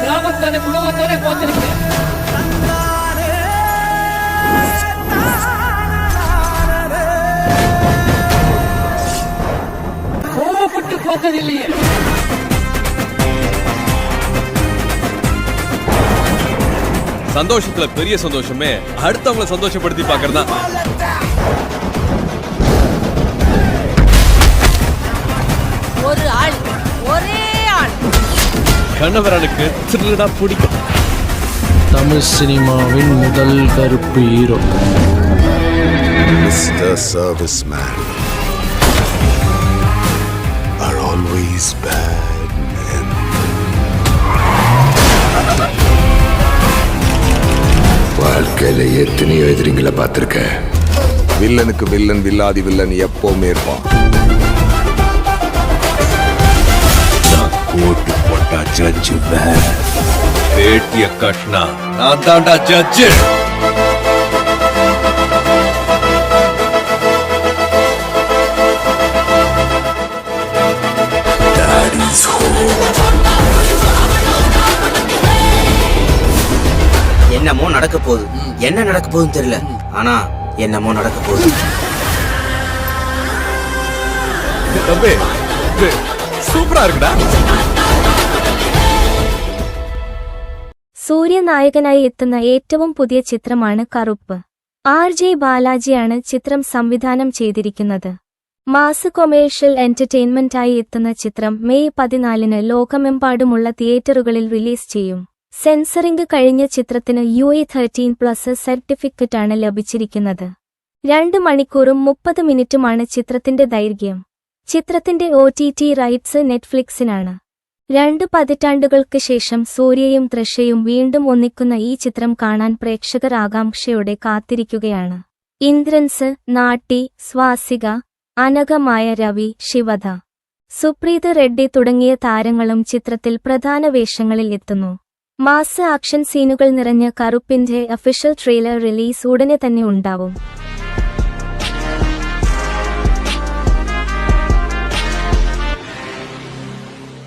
கிராமத்தானே குடும்பத்தானே போத்திருக்கு. கோபப்பட்டு போத்ததில்லையே. சந்தோஷத்துல பெரிய சந்தோஷமே அடுத்தவங்களை சந்தோஷப்படுத்தி பாக்குறதா. ஒரு ஆள், ஒரே ஆள். கணவரனுக்கு திருடா பிடிக்கும். தமிழ் சினிமாவின் முதல் கருப்பு hero Mr. Serviceman are always bad men. வாழ்க்கையில எத்தனையோ எதிரிங்களை பார்த்திருக்க. வில்லனுக்கு வில்லன், வில்லாதி வில்லன் எப்பவுமே இருப்பான். கோட்டு போட்டா ஜட்ஜு வேட்டிய கஷ்னா நான் தாண்டா ஜட்ஜு. என்னமோ நடக்க போகுது. என்ன நடக்க போகுதுன்னு தெரியல, ஆனா என்னமோ நடக்க போகுது. தம்பி സൂപ്പറാ இருக்குடா. സൂര്യനായകനായി എത്തുന്ന ഏറ്റവും പുതിയ ചിത്രമാണ് കറുപ്പ്. ആർ.ജെ. ബാലാജിയാണ് ചിത്രം സംവിധാനം ചെയ്തിരിക്കുന്നത്. മാസ് കൊമേഴ്ഷ്യൽ എന്റർടൈൻമെന്റായി എത്തുന്ന ചിത്രം മെയ് 14 ലോകമെമ്പാടുമുള്ള തിയേറ്ററുകളിൽ റിലീസ് ചെയ്യും. സെൻസറിംഗ് കഴിഞ്ഞ ചിത്രത്തിന് UA 13+ സർട്ടിഫിക്കറ്റാണ് ലഭിച്ചിരിക്കുന്നത്. 2 മണിക്കൂറും 30 മിനിറ്റുമാണ് ചിത്രത്തിന്റെ ദൈർഘ്യം. ചിത്രത്തിന്റെ OTT റൈറ്റ്സ് നെറ്റ്ഫ്ലിക്സിനാണ്. 2 പതിറ്റാണ്ടുകൾക്ക് ശേഷം സൂര്യയും തൃഷയും വീണ്ടും ഒന്നിക്കുന്ന ഈ ചിത്രം കാണാൻ പ്രേക്ഷകർ ആകാംക്ഷയോടെ കാത്തിരിക്കുകയാണ്. ഇന്ദ്രൻസ്, നാട്ടി, സ്വാസിക, അനഘമായ രവി, ശിവദ, സുപ്രീത് റെഡ്ഡി തുടങ്ങിയ താരങ്ങളും ചിത്രത്തിൽ പ്രധാന വേഷങ്ങളിൽ എത്തുന്നു. മാസ് ആക്ഷൻ സീനുകൾ നിറഞ്ഞ കറുപ്പിന്റെ ഒഫീഷ്യൽ ട്രെയിലർ റിലീസ് ഉടനെ തന്നെ ഉണ്ടാവും.